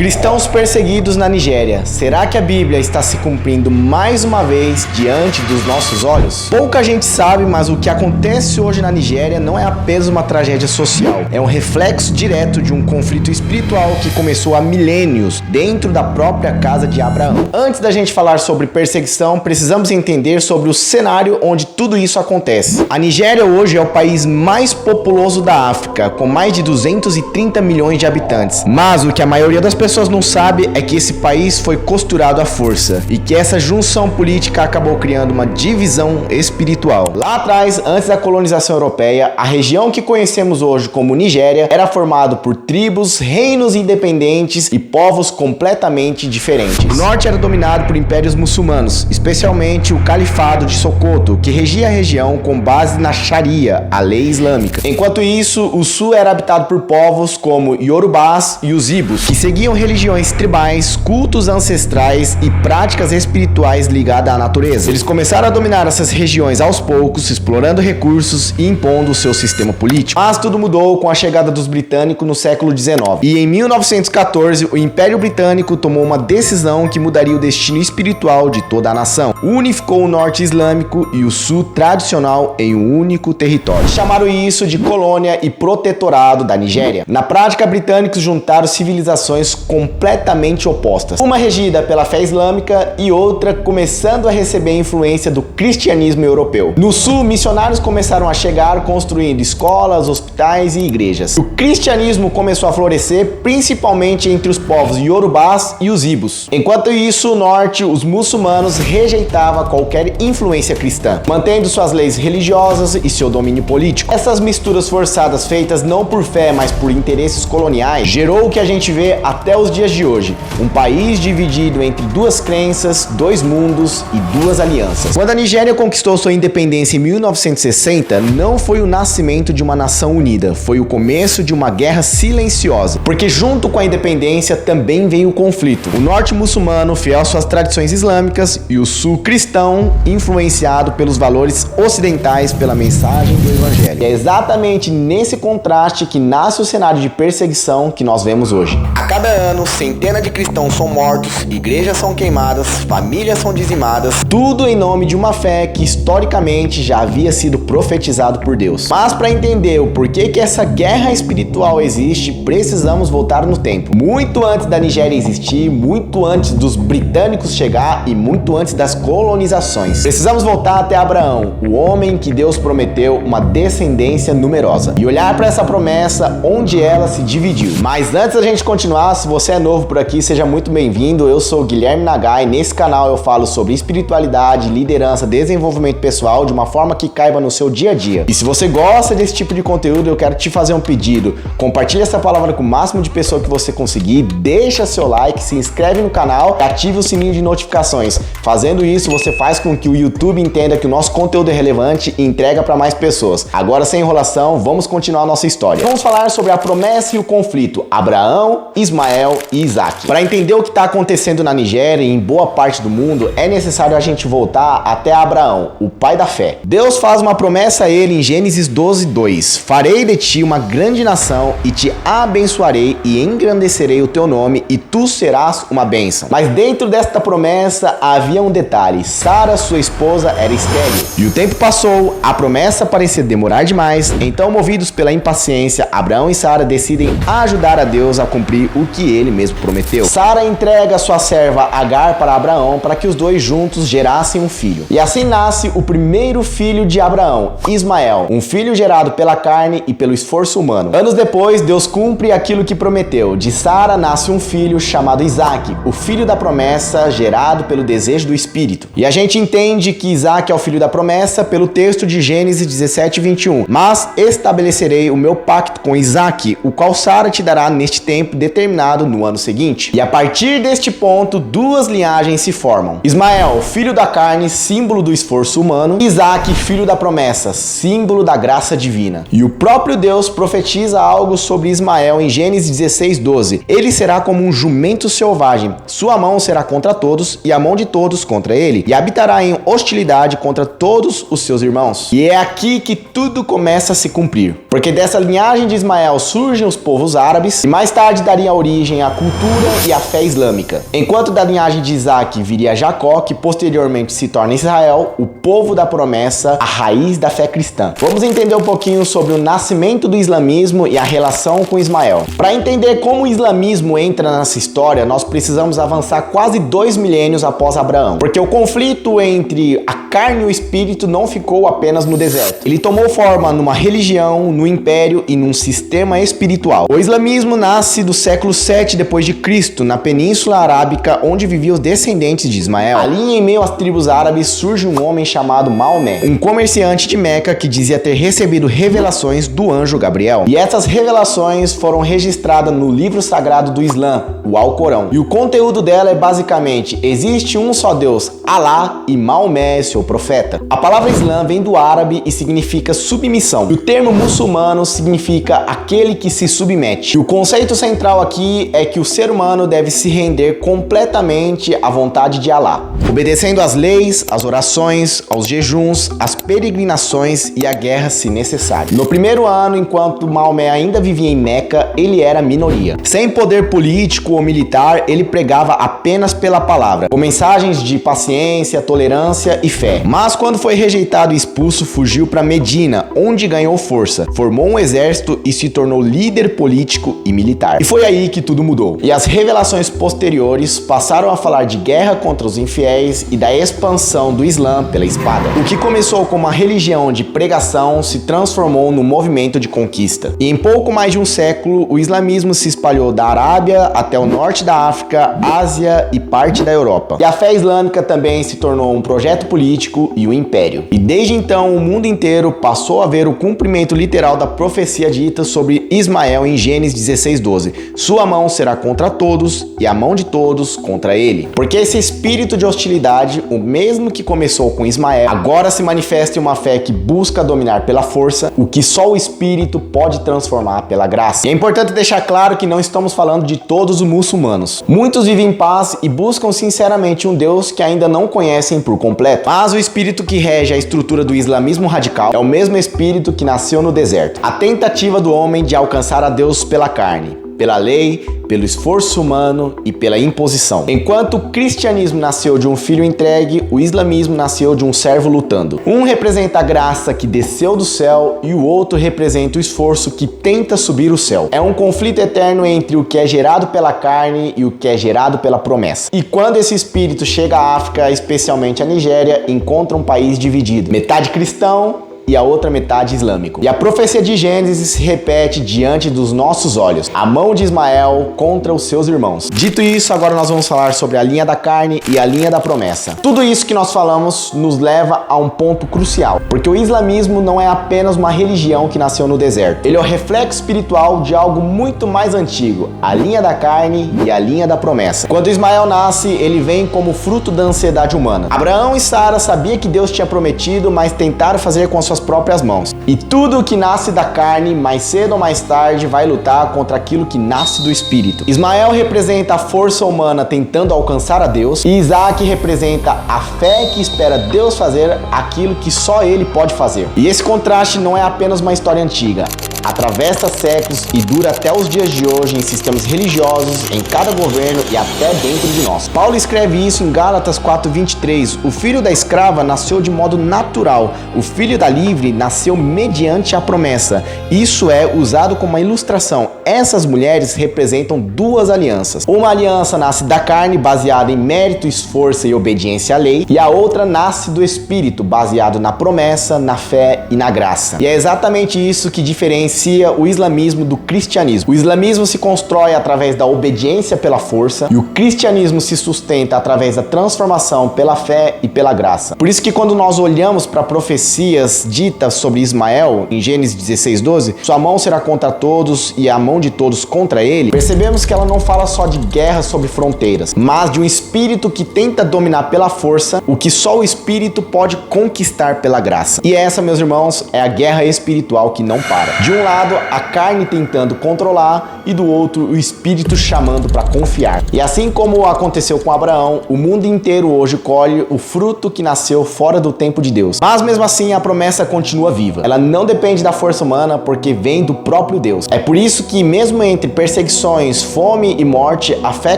Cristãos perseguidos na Nigéria. Será que a Bíblia está se cumprindo mais uma vez diante dos nossos olhos? Pouca gente sabe, mas o que acontece hoje na Nigéria não é apenas uma tragédia social. É um reflexo direto de um conflito espiritual que começou há milênios dentro da própria casa de Abraão. Antes da gente falar sobre perseguição, precisamos entender sobre o cenário onde tudo isso acontece. A Nigéria hoje é o país mais populoso da África, com mais de 230 milhões de habitantes. Mas o que a maioria das pessoas não sabe é que esse país foi costurado à força e que essa junção política acabou criando uma divisão espiritual. Lá atrás, antes da colonização europeia, a região que conhecemos hoje como Nigéria era formada por tribos, reinos independentes e povos completamente diferentes. O norte era dominado por impérios muçulmanos, especialmente o Califado de Sokoto, que regia a região com base na Sharia, a lei islâmica. Enquanto isso, o sul era habitado por povos como Yorubás e os Ibos, que seguiam religiões tribais, cultos ancestrais e práticas espirituais ligadas à natureza. Eles começaram a dominar essas regiões aos poucos, explorando recursos e impondo o seu sistema político. Mas tudo mudou com a chegada dos britânicos no século XIX. E em 1914, o Império Britânico tomou uma decisão que mudaria o destino espiritual de toda a nação. Unificou o norte islâmico e o sul tradicional em um único território. Chamaram isso de colônia e protetorado da Nigéria. Na prática, britânicos juntaram civilizações completamente opostas, uma regida pela fé islâmica e outra começando a receber a influência do cristianismo europeu. No sul, missionários começaram a chegar construindo escolas, hospitais e igrejas. O cristianismo começou a florescer principalmente entre os povos Yorubás e os Ibos. Enquanto isso, no norte, os muçulmanos rejeitavam qualquer influência cristã, mantendo suas leis religiosas e seu domínio político. Essas misturas forçadas feitas não por fé, mas por interesses coloniais, gerou o que a gente vê até os dias de hoje, um país dividido entre duas crenças, dois mundos e duas alianças. Quando a Nigéria conquistou sua independência em 1960, não foi o nascimento de uma nação unida, foi o começo de uma guerra silenciosa, porque junto com a independência também veio o conflito. O norte muçulmano, fiel às suas tradições islâmicas, e o sul cristão, influenciado pelos valores ocidentais pela mensagem do evangelho. E é exatamente nesse contraste que nasce o cenário de perseguição que nós vemos hoje. A cada ano, centenas de cristãos são mortos, igrejas são queimadas, famílias são dizimadas, tudo em nome de uma fé que historicamente já havia sido profetizado por Deus. Mas para entender o porquê que essa guerra espiritual existe, precisamos voltar no tempo. Muito antes da Nigéria existir, muito antes dos britânicos chegar e muito antes das colonizações. Precisamos voltar até Abraão, o homem que Deus prometeu uma descendência numerosa, e olhar para essa promessa onde ela se dividiu. Mas antes da gente continuar, se você é novo por aqui, seja muito bem-vindo. Eu sou o Guilherme Nagai. Nesse canal eu falo sobre espiritualidade, liderança, desenvolvimento pessoal de uma forma que caiba no seu dia a dia. E se você gosta desse tipo de conteúdo, eu quero te fazer um pedido. Compartilhe essa palavra com o máximo de pessoas que você conseguir, deixa seu like, se inscreve no canal e ative o sininho de notificações. Fazendo isso, você faz com que o YouTube entenda que o nosso conteúdo é relevante e entrega para mais pessoas. Agora, sem enrolação, vamos continuar a nossa história. Vamos falar sobre a promessa e o conflito, Abraão, Ismael e Isaac. Para entender o que está acontecendo na Nigéria e em boa parte do mundo, é necessário a gente voltar até Abraão, o pai da fé. Deus faz uma promessa a ele em Gênesis 12:2. Farei de ti uma grande nação e te abençoarei e engrandecerei o teu nome e tu serás uma bênção. Mas dentro desta promessa havia um detalhe: Sara, sua esposa, era estéril. E o tempo passou, a promessa parecia demorar demais, então, movidos pela impaciência, Abraão e Sara decidem ajudar a Deus a cumprir o que ele mesmo prometeu. Sara entrega sua serva Agar para Abraão para que os dois juntos gerassem um filho. E assim nasce o primeiro filho de Abraão, Ismael, um filho gerado pela carne e pelo esforço humano. Anos depois, Deus cumpre aquilo que prometeu. De Sara nasce um filho chamado Isaac, o filho da promessa gerado pelo desejo do Espírito. E a gente entende que Isaac é o filho da promessa pelo texto de Gênesis 17:21. Mas estabelecerei o meu pacto com Isaac, o qual Sara te dará neste tempo determinado no ano seguinte. E a partir deste ponto, duas linhagens se formam. Ismael, filho da carne, símbolo do esforço humano. Isaac, filho da promessa, símbolo da graça divina. E o próprio Deus profetiza algo sobre Ismael em Gênesis 16:12. Ele será como um jumento selvagem. Sua mão será contra todos e a mão de todos contra ele. E habitará em hostilidade contra todos os seus irmãos. E é aqui que tudo começa a se cumprir. Porque dessa linhagem de Ismael surgem os povos árabes e mais tarde daria origem origem à cultura e à fé islâmica. Enquanto da linhagem de Isaac viria Jacó, que posteriormente se torna Israel, o povo da promessa, a raiz da fé cristã. Vamos entender um pouquinho sobre o nascimento do islamismo e a relação com Ismael. Para entender como o islamismo entra nessa história, nós precisamos avançar quase 2 milênios após Abraão, porque o conflito entre a carne e o espírito não ficou apenas no deserto. Ele tomou forma numa religião, no império e num sistema espiritual. O islamismo nasce do século 7 depois de Cristo, na Península Arábica, onde viviam os descendentes de Ismael. Ali, em meio às tribos árabes, surge um homem chamado Maomé, um comerciante de Meca que dizia ter recebido revelações do anjo Gabriel. E essas revelações foram registradas no livro sagrado do Islã, o Alcorão. E o conteúdo dela é basicamente: existe um só Deus, Alá, e Maomé, seu profeta. A palavra Islã vem do árabe e significa submissão. E o termo muçulmano significa aquele que se submete. E o conceito central aqui é que o ser humano deve se render completamente à vontade de Alá, obedecendo às leis, às orações, aos jejuns, às peregrinações e à guerra se necessário. No primeiro ano, enquanto Maomé ainda vivia em Meca, ele era minoria. Sem poder político ou militar, ele pregava apenas pela palavra, com mensagens de paciência, tolerância e fé. Mas quando foi rejeitado e expulso, fugiu para Medina, onde ganhou força, formou um exército e se tornou líder político e militar. E foi aí que tudo mudou. E as revelações posteriores passaram a falar de guerra contra os infiéis e da expansão do Islã pela espada. O que começou como uma religião de pregação se transformou num movimento de conquista. E em pouco mais de um século, o islamismo se espalhou da Arábia até o norte da África, Ásia e parte da Europa. E a fé islâmica também se tornou um projeto político e o império. E desde então, o mundo inteiro passou a ver o cumprimento literal da profecia dita sobre Ismael em Gênesis 16:12. Sua mão será contra todos e a mão de todos contra ele. Porque esse espírito de hostilidade, o mesmo que começou com Ismael, agora se manifesta em uma fé que busca dominar pela força o que só o espírito pode transformar pela graça. E é importante deixar claro que não estamos falando de todos os muçulmanos. Muitos vivem em paz e buscam sinceramente um Deus que ainda não conhecem por completo. Mas o espírito que rege a estrutura do islamismo radical é o mesmo espírito que nasceu no deserto. A tentativa do homem de alcançar a Deus pela carne, pela lei, pelo esforço humano e pela imposição. Enquanto o cristianismo nasceu de um filho entregue, o islamismo nasceu de um servo lutando. Um representa a graça que desceu do céu e o outro representa o esforço que tenta subir o céu. É um conflito eterno entre o que é gerado pela carne e o que é gerado pela promessa. E quando esse espírito chega à África, especialmente à Nigéria, encontra um país dividido, metade cristão e a outra metade islâmico. E a profecia de Gênesis se repete diante dos nossos olhos. A mão de Ismael contra os seus irmãos. Dito isso, agora nós vamos falar sobre a linha da carne e a linha da promessa. Tudo isso que nós falamos nos leva a um ponto crucial, porque o islamismo não é apenas uma religião que nasceu no deserto. Ele é o reflexo espiritual de algo muito mais antigo, a linha da carne e a linha da promessa. Quando Ismael nasce, ele vem como fruto da ansiedade humana. Abraão e Sara sabiam que Deus tinha prometido, mas tentaram fazer com suas próprias mãos. E tudo que nasce da carne, mais cedo ou mais tarde, vai lutar contra aquilo que nasce do espírito. Ismael representa a força humana tentando alcançar a Deus, e Isaac representa a fé que espera Deus fazer aquilo que só ele pode fazer. E esse contraste não é apenas uma história antiga. Atravessa séculos e dura até os dias de hoje em sistemas religiosos, em cada governo e até dentro de nós. Paulo escreve isso em Gálatas 4:23. O filho da escrava nasceu de modo natural, o filho da livre nasceu mediante a promessa. Isso é usado como uma ilustração. Essas mulheres representam duas alianças. Uma aliança nasce da carne, baseada em mérito, esforço e obediência à lei, e a outra nasce do espírito, baseado na promessa, na fé e na graça. E é exatamente isso que diferencia o islamismo do cristianismo. O islamismo se constrói através da obediência pela força e o cristianismo se sustenta através da transformação pela fé e pela graça. Por isso que quando nós olhamos para profecias ditas sobre Ismael, em Gênesis 16:12, sua mão será contra todos e a mão de todos contra ele, percebemos que ela não fala só de guerra sobre fronteiras, mas de um espírito que tenta dominar pela força o que só o espírito pode conquistar pela graça. E essa, meus irmãos, é a guerra espiritual que não para. De um um lado, a carne tentando controlar e do outro, o espírito chamando para confiar. E assim como aconteceu com Abraão, o mundo inteiro hoje colhe o fruto que nasceu fora do tempo de Deus. Mas mesmo assim, a promessa continua viva. Ela não depende da força humana porque vem do próprio Deus. É por isso que mesmo entre perseguições, fome e morte, a fé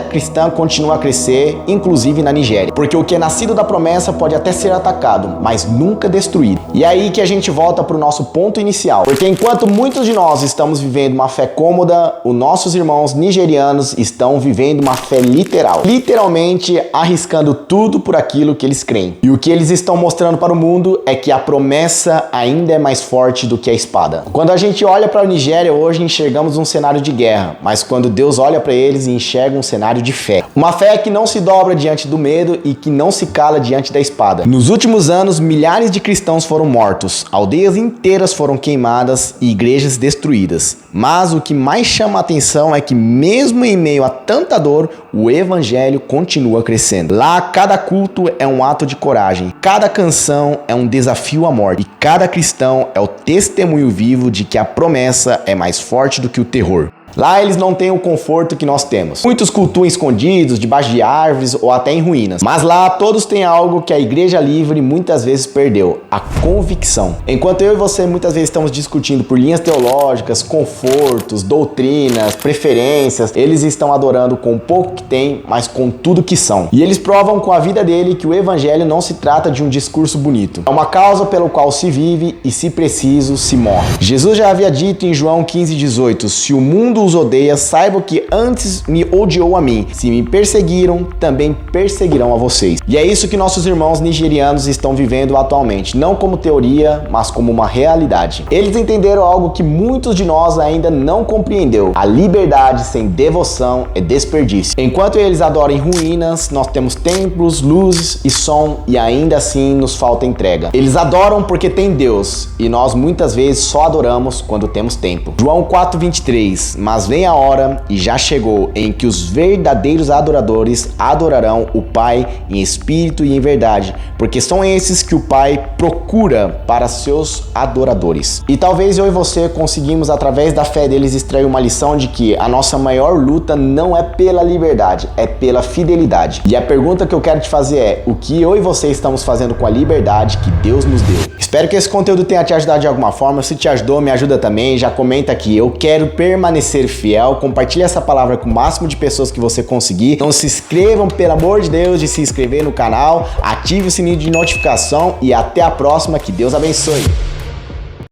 cristã continua a crescer, inclusive na Nigéria. Porque o que é nascido da promessa pode até ser atacado, mas nunca destruído. E é aí que a gente volta para o nosso ponto inicial. Porque enquanto muitos de nós estamos vivendo uma fé cômoda, os nossos irmãos nigerianos estão vivendo uma fé literal. Literalmente arriscando tudo por aquilo que eles creem. E o que eles estão mostrando para o mundo é que a promessa ainda é mais forte do que a espada. Quando a gente olha para a Nigéria hoje, enxergamos um cenário de guerra, mas quando Deus olha para eles, enxerga um cenário de fé. Uma fé que não se dobra diante do medo e que não se cala diante da espada. Nos últimos anos, milhares de cristãos foram mortos, aldeias inteiras foram queimadas e igrejas destruídas. Mas o que mais chama a atenção é que mesmo em meio a tanta dor, o evangelho continua crescendo. Lá, cada culto é um ato de coragem, cada canção é um desafio à morte e cada cristão é o testemunho vivo de que a promessa é mais forte do que o terror. Lá eles não têm o conforto que nós temos. Muitos cultuam escondidos, debaixo de árvores ou até em ruínas. Mas lá todos têm algo que a igreja livre muitas vezes perdeu: a convicção. Enquanto eu e você muitas vezes estamos discutindo por linhas teológicas, confortos, doutrinas, preferências, eles estão adorando com o pouco que têm, mas com tudo que são. E eles provam com a vida dele que o evangelho não se trata de um discurso bonito. É uma causa pelo qual se vive e, se preciso, se morre. Jesus já havia dito em João 15:18: se o mundo os odeia, saibam que antes me odiou a mim. Se me perseguiram, também perseguirão a vocês. E é isso que nossos irmãos nigerianos estão vivendo atualmente, não como teoria, mas como uma realidade. Eles entenderam algo que muitos de nós ainda não compreendeu: a liberdade sem devoção é desperdício. Enquanto eles adoram em ruínas, nós temos templos, luzes e som, e ainda assim nos falta entrega. Eles adoram porque tem Deus, e nós muitas vezes só adoramos quando temos tempo. João 4:23: mas vem a hora, e já chegou, em que os verdadeiros adoradores adorarão o Pai em espírito e em verdade, porque são esses que o Pai procura para seus adoradores. E talvez eu e você conseguimos, através da fé deles, extrair uma lição de que a nossa maior luta não é pela liberdade, é pela fidelidade. E a pergunta que eu quero te fazer é: o que eu e você estamos fazendo com a liberdade que Deus nos deu? Espero que esse conteúdo tenha te ajudado de alguma forma. Se te ajudou, me ajuda também. Já comenta aqui: eu quero permanecer fiel. Compartilhe essa palavra com o máximo de pessoas que você conseguir. Então se inscrevam, pelo amor de Deus, de se inscrever no canal, ative o sininho de notificação e até a próxima. Que Deus abençoe.